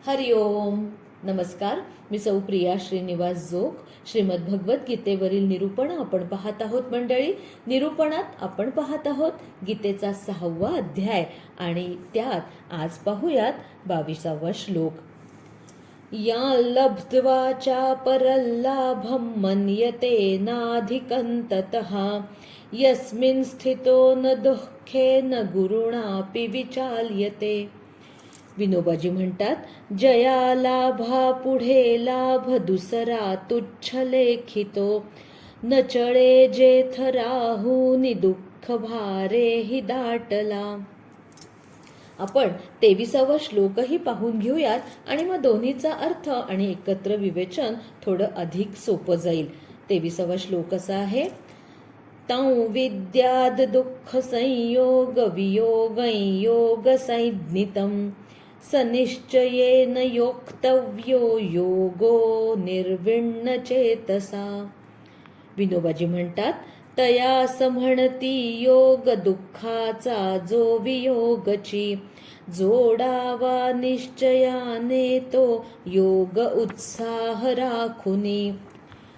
हरि ओम. नमस्कार. मी सौ प्रिया श्रीनिवास जोग. श्रीमद भगवद्गीतेवरील निरूपण आपण पाहत आहोत मंडळी. निरूपणात आपण पाहत आहोत गीतेचा 6वा अध्याय आणि त्यात आज पाहूयात 22वा श्लोक. या लब्ध्वा चा परल्लाभं मन्यते नाधिकंततः यस्मिन् स्थितो न दुःखेन गुरुणापि विचाल्यते. विनोबाजी म्हणतात, जया लाभा पुढे लाभ दुसरा तुच्छ लेखितो, न चळे जेथ राहुनी दुःख भारे हि दाटला. आपण 23वा श्लोकही पाहून घेऊयात आणि मग दोन्हीचा अर्थ आणि एकत्र विवेचन थोडं अधिक सोपं जाईल. 23वा श्लोक असा आहे, तं विद्याद दुःख संयोग वियोगं योग संज्ञितं सनिश्चयेन योक्तव्यो योगो निर्विण्ण चेतसा. विनोबाजी म्हणतात, तया म्हणती योग दुःखाचा जो वियोगची, जोडावा निश्चयाने तो योग उत्साह राखुनी.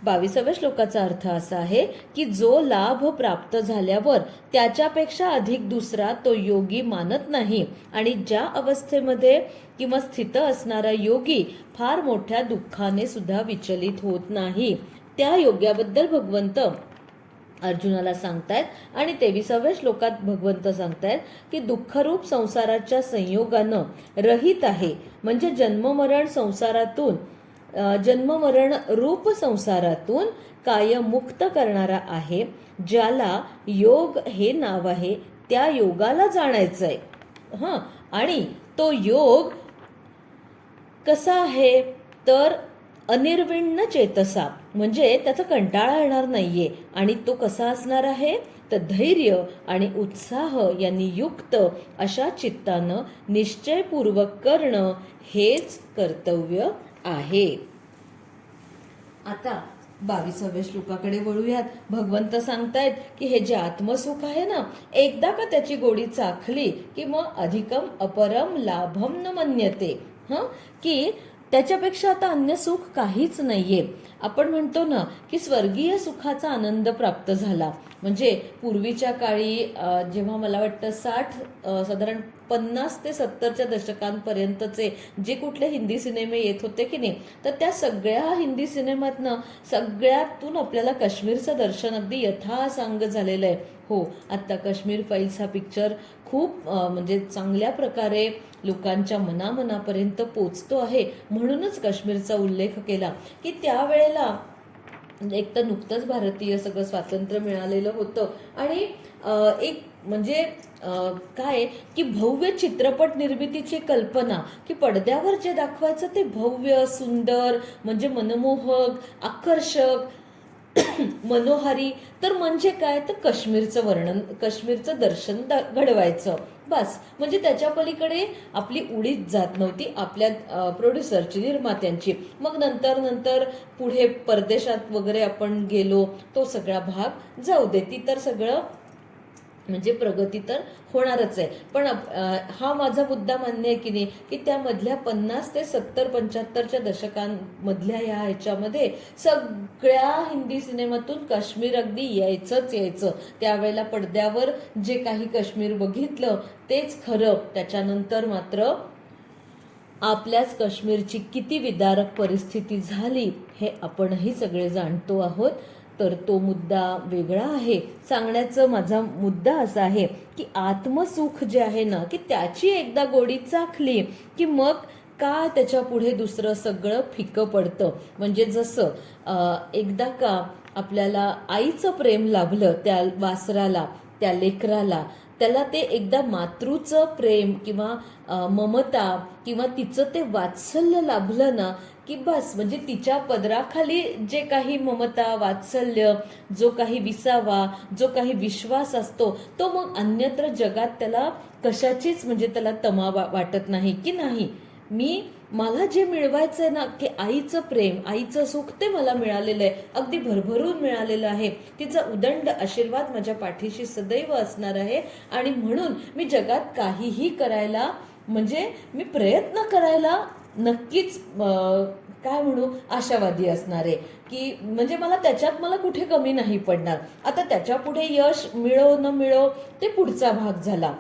22व्या श्लोकाचा अर्थ असा आहे की जो लाभ प्राप्त झाल्यावर त्याच्यापेक्षा अधिक दुसरा तो योगी मानत नाही आणि ज्या अवस्थेमध्ये किंवा स्थित असणारा योगी फार मोठ्या दुःखाने सुद्धा विचलित होत नाही, त्या योग्याबद्दल भगवंत अर्जुनाला सांगतायत आणि 23व्या श्लोकात भगवंत सांगतायत की दुःखरूप संसाराच्या संयोगानं रहित आहे, म्हणजे जन्ममरण रूप संसारातून कायम मुक्त करणारा आहे. ज्याला योग हे नाव आहे त्या योगाला जाणायचंय. आणि तो योग कसा आहे तर अनिर्विण्ण चेतसा, म्हणजे त्याचा कंटाळा येणार नाहीये. आणि तो कसा असणार आहे तर धैर्य आणि उत्साह यांनी युक्त अशा चित्तानं निश्चयपूर्वक करणं हेच कर्तव्य आहे. आता 22व्या श्लोकाकडे वळूयात. भगवंत सांगतायत की हे जे आत्मसुख आहे ना, एकदा का त्याची गोडी चाखली की मग अधिकम अपरम लाभम न मन्यते, की त्याच्यापेक्षा आता अन्य सुख काहीच नाहीये. आपण म्हणतो ना की स्वर्गीय सुखाचा आनंद प्राप्त झाला. म्हणजे पूर्वीच्या काळी जेव्हा मला वाटतं साधारण 50 ते 70च्या दशकांपर्यंतचे जे कुठले हिंदी सिनेमे येत होते की नाही, तर त्या सगळ्या हिंदी सिनेमातनं सगळ्यातून आपल्याला काश्मीरचं दर्शन अगदी यथासांग झालेलं आहे. हो, आत्ता काश्मीर फाईल्स हा पिक्चर खूप म्हणजे चांगल्या प्रकारे लोकांच्या मनामनापर्यंत पोचतो आहे. म्हणूनच काश्मीरचा उल्लेख केला की त्यावेळेला एक तर नुकतंच भारतीय सगळं स्वातंत्र्य मिळालेलं होतं आणि एक म्हणजे काय की भव्य चित्रपट निर्मितीची कल्पना, की पडद्यावर जे दाखवायचं ते भव्य सुंदर म्हणजे मनमोहक आकर्षक मनोहारी. तर म्हणजे काय तर काश्मीरचं दर्शन घडवायचं बस. म्हणजे त्याच्या पलीकडे आपली उडीच जात नव्हती आपल्या प्रोड्युसरची, निर्मात्यांची. मग नंतर पुढे परदेशात वगैरे आपण गेलो, तो सगळा भाग जाऊ दे, ती तर सगळं म्हणजे प्रगती तर होणारच आहे. पण हा माझा मुद्दा मान्य आहे की नाही की त्यामधल्या 50 ते 70 75च्या दशकांमधल्या ह्याच्यामध्ये सगळ्या हिंदी सिनेमातून काश्मीर अगदी यायचं. त्यावेळेला पडद्यावर जे काही काश्मीर बघितलं तेच खरं. त्याच्यानंतर मात्र आपल्याच काश्मीरची किती विदारक परिस्थिती झाली हे आपणही सगळे जाणतो आहोत. तर तो मुद्दा वेगळा आहे. सांगण्याचा माझा मुद्दा असा आहे की आत्मसुख जे आहे ना, की त्याची एकदा गोडी चाखली की मग काय त्याच्या पुढे दुसरं सगळं फिकं पडतं. म्हणजे जसं एकदा का आपल्याला आईचं प्रेम लाभलं त्या वासराला, त्या लेकराला, त्याला ते एकदा मातृचं प्रेम किंवा ममता किंवा तिचं ते वात्सल्य लाभलं ना की बस, म्हणजे तिच्या पदराखाली जे काही ममता वात्सल्य, जो काही विसावा, जो काही विश्वास असतो तो मग अन्यत्र जगात त्याला कशाचीच म्हणजे त्याला तमा वाटत नाही की नाही मला जे मिळवायचंय ना की आईचं प्रेम, आईचं सुख ते मला मिळालेलं आहे, अगदी भरभरून मिळालेलं आहे. तिचा उदंड आशीर्वाद माझ्या पाठीशी सदैव असणार आहे आणि म्हणून मी जगात काहीही करायला म्हणजे मी प्रयत्न करायला नक्कीच काय म्हणू आशावादी असणार आहे की म्हणजे मला कुठे कमी नाही पडणार. आता त्याच्या पुढे यश मिळो न मिळो ते पुढचा भाग झाला,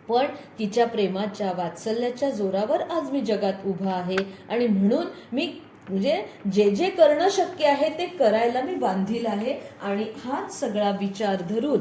पण तिच्या प्रेमाच्या वात्सल्याच्या जोरावर आज मी जगात उभा आहे आणि म्हणून मी म्हणजे जे जे करणं शक्य आहे ते करायला मी बांधील आहे. आणि हाच सगळा विचार धरून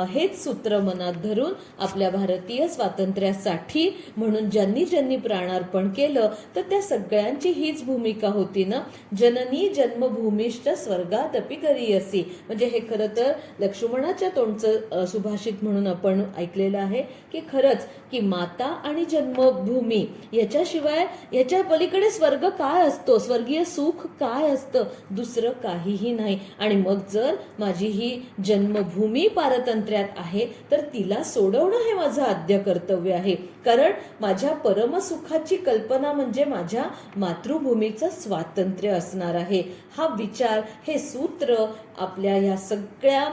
हेच सूत्र मनात धरून आपल्या भारतीय स्वातंत्र्यासाठी म्हणून ज्यांनी ज्यांनी प्राणार्पण केलं तर त्या सगळ्यांची हीच भूमिका होती ना, जननी जन्मभूमिष्ठ स्वर्गादपि गरीयसी. म्हणजे हे खरं तर लक्ष्मणाच्या तोंडचं सुभाषित म्हणून आपण ऐकलेलं आहे की खरंच की माता आणि जन्मभूमी याच्याशिवाय याच्या पलीकडे स्वर्ग काय असतो, स्वर्गीय सुख काय असतं, दुसरं काहीही नाही. आणि मग जर माझी ही जन्मभूमी पारतंत्र्यात आहे तर तिला सोडवणं हे माझं आद्य कर्तव्य आहे. कारण माझ्या परमसुखाची कल्पना म्हणजे माझ्या मातृभूमीचं स्वातंत्र्य असणार आहे. हा विचार, हे सूत्र आपल्या या सगळ्या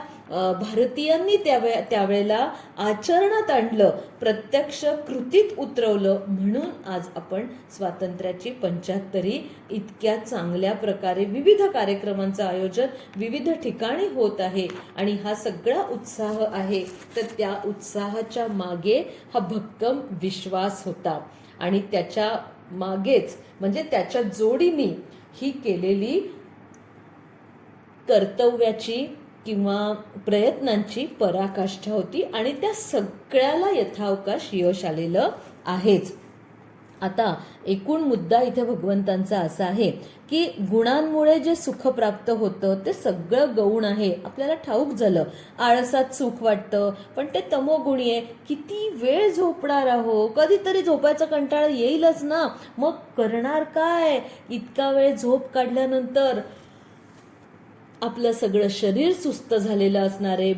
भारतीयांनी त्यावेळेला आचरणात आणलं, प्रत्यक्ष कृतीत उतरवलं. म्हणून आज आपण स्वातंत्र्याची 75वी इतक्या चांगल्या प्रकारे विविध कार्यक्रमांचं आयोजन विविध ठिकाणी होत आहे. आणि हा सगळा उत्साह आहे तर त्या उत्साहाच्या मागे हा भक्कम विश्वास होता आणि त्याच्या मागेच म्हणजे त्याच्या जोडीने ही केलेली कर्तव्याची किंवा प्रयत्नांची पराकाष्ठा होती आणि त्या सगळ्याला यथावकाश यश आलेलं आहेच. आता एकूण मुद्दा इथे भगवंतांचा असा आहे की गुणांमुळे जे सुख प्राप्त होतं ते सगळं गौण आहे. आपल्याला ठाऊक झालं, आळसात सुख वाटतं पण ते तमोगुणी आहे. किती वेळ झोपणार आहो, कधीतरी झोपायचा कंटाळा येईलच ना, मग करणार काय. इतका वेळ झोप काढल्यानंतर आपलं सगळं शरीर सुस्त झालेलं असणार आहे,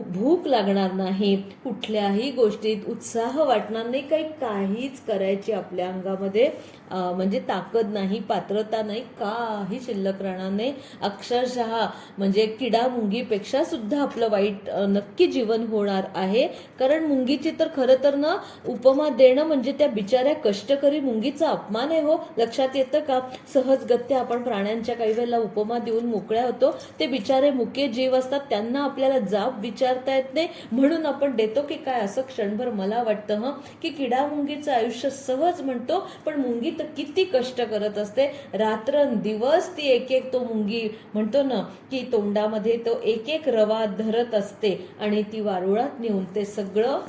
भूक लागणार नाही, कुठल्याही गोष्टीत उत्साह वाटणार नाही, काहीच करायची आपल्या अंगामध्ये म्हणजे ताकद नाही, पात्रता नाही, काही शिल्लक राहणार नाही. अक्षरशः म्हणजे किडा मुंगीपेक्षा सुद्धा आपलं वाईट नक्की जीवन होणार आहे. कारण मुंगीची तर खरं तर ना उपमा देणं म्हणजे त्या बिचाऱ्या कष्टकरी मुंगीचा अपमान आहे हो. लक्षात येतं का? सहजगत्या आपण प्राण्यांच्या काही वेळेला उपमा देऊन मोकळ्या होतो. ते बिचारे मुके जीव असतात, त्यांना आपल्याला जाब विचारता येत नाही म्हणून आपण देतो की काय. असं क्षणभर मला वाटतं की किडा मुंगीचं आयुष्य सहज म्हणतो, पण मुंगी तर किती कष्ट करत असते. रात्रंदिवस ती एक एक तो मुंगी म्हणतो ना की तोंडामध्ये तो एक एक रवा धरत असते आणि ती वारुळात नेऊन ते सगळं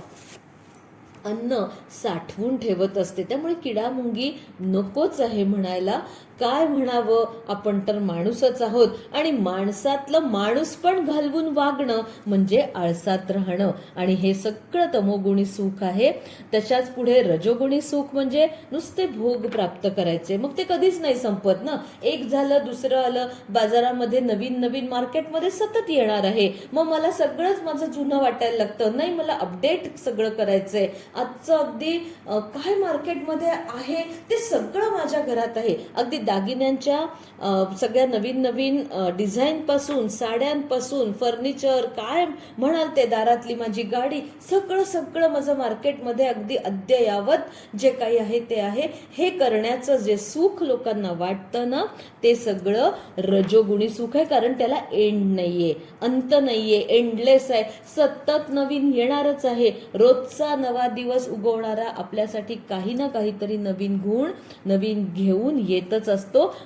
अन्न साठवून ठेवत असते. त्यामुळे किडा मुंगी नकोच आहे म्हणायला. काय म्हणावं, आपण तर माणूसच आहोत आणि माणसातलं माणूस पण घालवून वागणं म्हणजे आळसात राहणं. आणि हे सगळं तमोगुणी सुख आहे. त्याच्याच पुढे रजोगुणी सुख म्हणजे नुसते भोग प्राप्त करायचे, मग ते कधीच नाही संपत ना. एक झालं दुसरं आलं, बाजारामध्ये नवीन नवीन मार्केटमध्ये सतत येणार आहे, मग मला सगळंच माझं जुनं वाटायला लागतं. नाही, मला अपडेट सगळं करायचंय. आजचं अगदी काय मार्केटमध्ये आहे ते सगळं माझ्या घरात आहे. अगदी दागिन्यांच्या सगळ्या नवीन नवीन डिझाईन पासून, साड्यांपासून, फर्निचर, काय म्हणाल ते, दारातली माझी गाडी, सगळं सगळं माझं मार्केटमध्ये अगदी अद्ययावत जे काही आहे ते आहे. हे करण्याचं जे सुख लोकांना वाटतं ना ते सगळं रजोगुणी सुख आहे. कारण त्याला एंड नाहीये, अंत नाहीये, एंडलेस आहे, सतत नवीन येणारच आहे. रोजचा नवा दिवस उगवणारा आपल्यासाठी काही ना काहीतरी नवीन गुण नवीन घेऊन येतच असतो.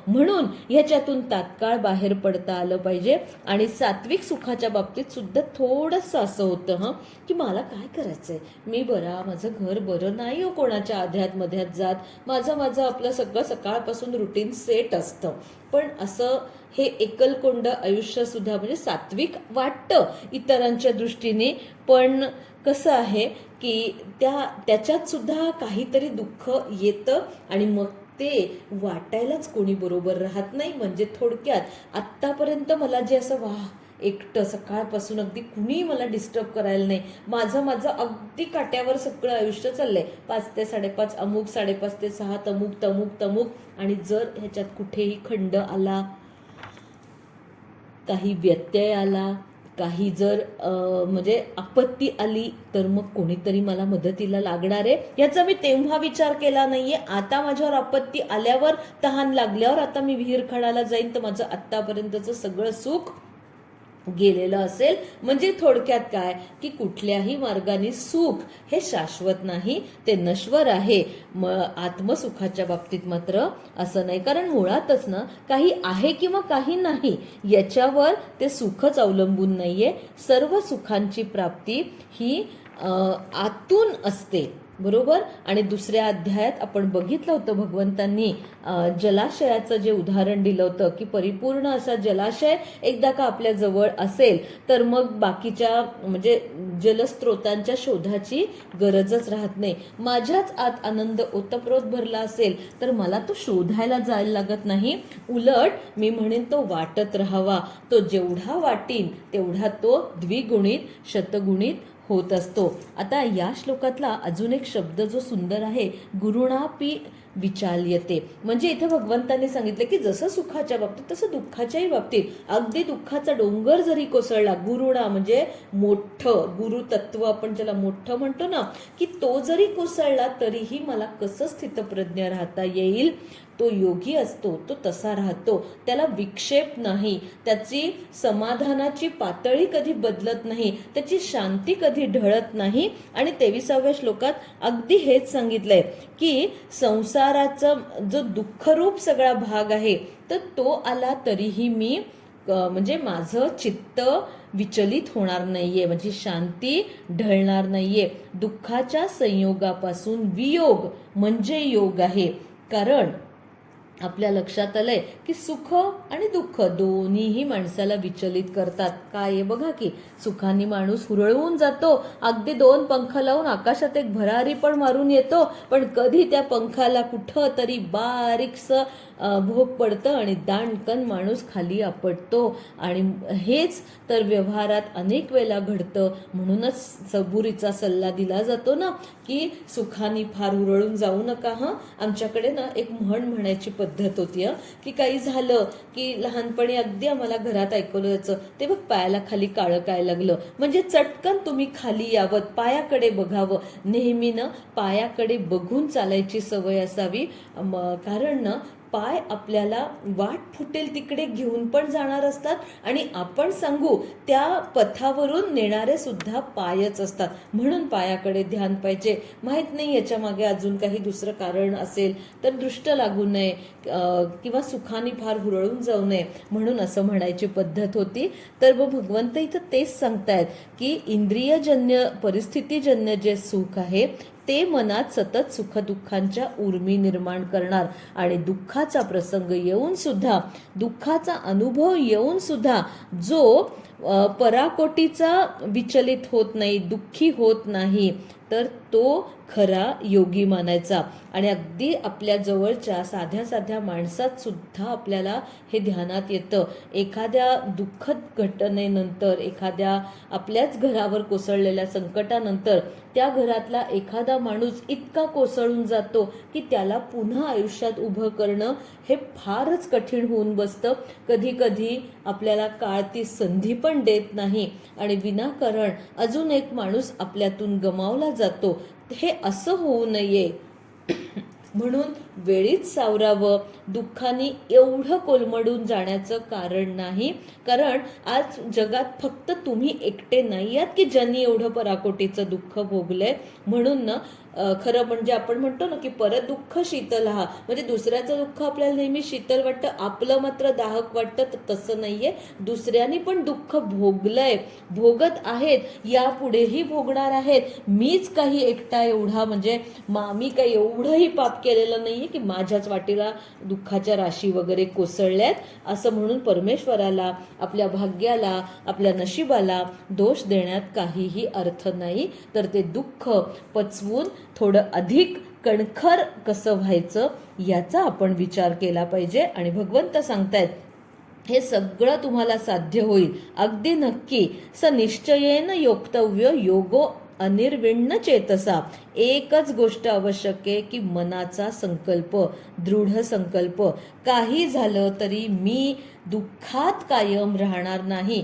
म्हणून ह्याच्यातून तात्काळ बाहेर पडता आलं पाहिजे. आणि सात्विक सुखाच्या बाबतीत सुद्धा थोडंसं असं होतं की मला काय करायचंय, मी बरा, माझं घर बरं नाही हो कोणाच्या आध्यात मध्यात जात, माझं आपलं सगळं सकाळपासून रुटीन सेट असतं. पण असं हे एकलकोंड आयुष्य सुद्धा म्हणजे सात्विक वाटतं इतरांच्या दृष्टीने, पण कसं आहे की त्याच्यात सुद्धा काहीतरी दुःख येतं आणि मग ते वाटायलाच कोणी बरोबर राहत नाही. म्हणजे थोडक्यात आत्तापर्यंत मला जे असं एकटं सकाळपासून अगदी कुणी मला डिस्टर्ब करायला नाही, माझं अगदी काट्यावर सगळं आयुष्य चाललंय. 5 ते 5:30 अमुक, 5:30 ते 6 तमुक. आणि जर ह्याच्यात कुठेही खंड आला, काही व्यत्यय आला, काही जर म्हणजे आपत्ती आली तर मग कोणीतरी मला मदतीला लागणार आहे, याचा मी तेव्हा विचार केला नाहीये. आता माझ्यावर आपत्ती आल्यावर, तहान लागल्यावर आता मी विहीर खणाला जाईन तर माझं आत्तापर्यंतचं सगळं सुख गेलेलं असेल. म्हणजे थोडक्यात काय की कुठल्याही मार्गाने सुख हे शाश्वत नाही, ते नश्वर आहे. आत्मसुखाच्या बाबतीत मात्र असं नाही, कारण मुळातच ना काही आहे किंवा काही नाही याच्यावर ते सुखच अवलंबून नाहीये. सर्व सुखांची प्राप्ती ही आतून असते, बरोबर. आणि दुसऱ्या अध्यायात आपण बघितलं होतं भगवंतांनी जलाशयाचं जे उदाहरण दिलं होतं की परिपूर्ण असा जलाशय एकदा का आपल्या जवळ असेल तर मग बाकीच्या म्हणजे जलस्रोतांच्या शोधाची गरजच राहत नाही. माझ्याच आत आनंद ओतप्रोत भरला असेल तर मला तो शोधायला जायला लागत नाही. उलट मी म्हणेन तो वाटत राहावा. तो जेवढा वाटीन तेवढा तो द्विगुणित शतगुणित होत असतो. आता या श्लोकातला अजून एक शब्द जो सुंदर आहे, गुरुणापी विचाल्यते. म्हणजे इथे भगवंतांनी सांगितलं की जसं सुखाच्या बाबतीत तसं दुःखाच्याही बाबतीत अगदी दुःखाचा डोंगर जरी कोसळला, गुरुणा म्हणजे मोठं, गुरुतत्व आपण ज्याला मोठं म्हणतो ना, की तो जरी कोसळला तरीही मला कसं स्थितप्रज्ञ राहता येईल. तो योगी असतो, तो तसा राहतो, त्याला विक्षेप नाही, त्याची समाधानाची पातळी कधी बदलत नाही, त्याची शांती कधी ढळत नाही. आणि 23व्या श्लोकात अगदी हेच सांगितलंय की संसाराचा जो दुःखरूप सगळा भाग आहे तर तो आला तरीही मी म्हणजे माझं चित्त विचलित होणार नाहीये, म्हणजे शांती ढळणार नाहीये. दुःखाच्या संयोगापासून वियोग म्हणजे योग आहे. कारण आपल्या लक्षात आलंय की सुख आणि दुःख दोन्हीही माणसाला विचलित करतात. काय आहे बघा की सुखाने माणूस हुरळवून जातो, अगदी 2 पंख लावून आकाशात एक भरारी पण मारून येतो, पण कधी त्या पंखाला कुठं तरी बारीकसं भोग पडतं आणि दाणकन माणूस खाली आपटतो. आणि हेच तर व्यवहारात अनेक वेळेला घडतं. म्हणूनच सबुरीचा सल्ला दिला जातो ना की सुखाने फार हुरळून जाऊ नका. आमच्याकडे ना एक म्हणायची पद्धत होती की काही झालं की लहानपणी अगदी आम्हाला घरात ऐकवलं जायचं, ते बघ पायाला खाली काळं काय लागलं, म्हणजे चटकन तुम्ही खाली यावं, पायाकडे बघावं. नेहमीनं पायाकडे बघून चालायची सवय असावी. कारण ना पाय आपल्याला वाट फुटेल तिकडे घेऊन पण जाणार असतात आणि आपण सांगू त्या पथावरून नेणारे सुद्धा पायच असतात. म्हणून पायाकडे ध्यान पाहिजे. माहित नाही याच्या मागे अजून काही दुसरं कारण असेल तर दृष्ट लागू नये किंवा सुखाने फार हुरळून जाऊ नये, म्हणून असं म्हणायची पद्धत होती. तर मग भगवंत इथं तेच सांगतायत की इंद्रियजन्य परिस्थितीजन्य जे सुख आहे ते मनात सतत सुखदुःखांच्या उर्मी निर्माण करणार. आणि दुःखाचा प्रसंग येऊन सुद्धा, दुःखाचा अनुभव येऊन सुद्धा जो पराकोटीचा विचलित होत नाही, दुःखी होत नाही, तर तो खरा योगी मानायचा. आणि अगदी आपल्या जवळच्या साध्या साध्या माणसात सुद्धा आपल्याला हे ध्यानात येतं. एखाद्या दुःखद घटनेनंतर, एखाद्या आपल्याच घरावर कोसळलेल्या संकटानंतर त्या घरातला एखादा माणूस इतका कोसळून जातो की त्याला पुन्हा आयुष्यात उभं करणं हे फारच कठीण होऊन बसतं. कधी कधी आपल्याला काळ ती संधी पण देत नाही आणि विनाकारण अजून एक माणूस आपल्यातून गमावला जातो. हे असं होऊ नये म्हणून वेळीच सावरावं. दुःखाने एवढं कोलमडून जाण्याचं कारण नाही, कारण आज जगात फक्त तुम्ही एकटे नाही आहात की ज्यांनी एवढं पराकोटीचं दुःख भोगलंय. म्हणून ना खरं म्हणजे आपण म्हणतो ना की परत दुःख शीतल हा, म्हणजे दुसऱ्याचं दुःख आपल्याला नेहमी शीतल वाटतं, आपलं मात्र दाहक वाटतं. तसं नाहीये. दुसऱ्यांनी पण दुःख भोगलंय, भोगत आहेत, यापुढेही भोगणार आहेत. मीच काही एकटा एवढा म्हणजे मी काही एवढंही पाप केलेलं नाहीये की माझ्याच वाटेला दुःखाच्या राशी वगैरे कोसळल्यात, असं म्हणून परमेश्वराला, आपल्या भाग्याला, आपल्या नशिबाला दोष देण्यात काहीही अर्थ नाही. तर ते दुःख पचवून थोडं अधिक कणखर कसं व्हायचं याचा आपण विचार केला पाहिजे. आणि भगवंत सांगतायत हे सगळं तुम्हाला साध्य होईल, अगदी नक्की. स निश्चयेन योक्तव्य योगो अनिर्विण्ण चेतसा. एकच गोष्ट आवश्यक आहे की मनाचा संकल्प, दृढ संकल्प. काही झालं तरी मी दुःखात कायम राहणार नाही.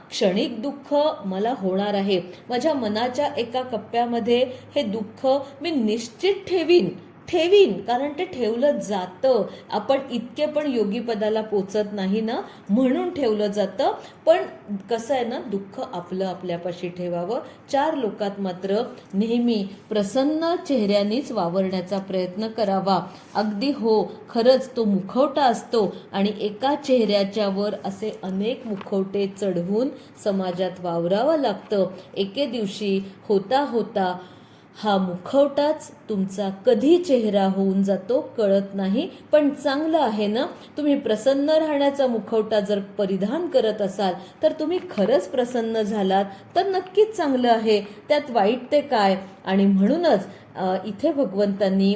क्षणिक दुःख मला होणार आहे, माझ्या मनाच्या एका कप्प्यामध्ये हे दुःख मी निश्चित ठेवीन, कारण ते ठेवलं जातं. आपण इतके पण योगी पदाला पोचत नाही ना, म्हणून ठेवलं जातं. पण कसं आहे ना, दुःख आपलं आपल्यापाशी ठेवावं. 4 लोकात मात्र नेहमी प्रसन्न चेहऱ्यानेच वावरण्याचा प्रयत्न करावा. अगदी हो, खरंच तो मुखवटा असतो आणि एका चेहऱ्याच्या वर असे अनेक मुखवटे चढवून समाजात वावरावं लागतं. एके दिवशी होता होता हा मुखवटाच तुमचा कधी चेहरा होऊन जातो कळत नाही. पण चांगलं आहे ना, तुम्ही प्रसन्न राहण्याचा मुखवटा जर परिधान करत असाल तर तुम्ही खरंच प्रसन्न झालात तर नक्कीच चांगलं आहे, त्यात वाईट ते काय. आणि म्हणूनच इथे भगवंतांनी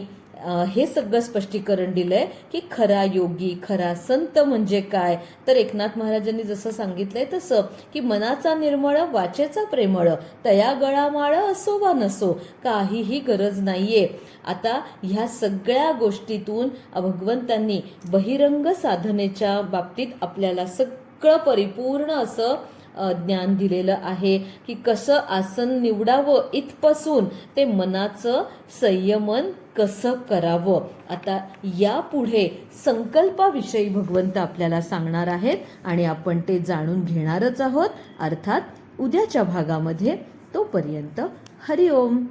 हे सगळं स्पष्टीकरण दिलंय की खरा योगी, खरा संत म्हणजे काय. तर एकनाथ महाराजांनी जसं सांगितलंय तसं की मनाचा निर्मळ, वाचेचा प्रेमळ, तया गळामाळ असो वा नसो, काहीही गरज नाहीये. आता ह्या सगळ्या गोष्टीतून भगवंतांनी बहिरंग साधनेच्या बाबतीत आपल्याला सगळं परिपूर्ण असं ज्ञान दिलेलं आहे की कसं आसन निवडावं इथपासून ते मनाचं संयमन कसं करावं. आता यापुढे संकल्पाविषयी भगवंत आपल्याला सांगणार आहेत आणि आपण ते जाणून घेणारच आहोत, अर्थात उद्याच्या भागामध्ये. तोपर्यंत हरिओम.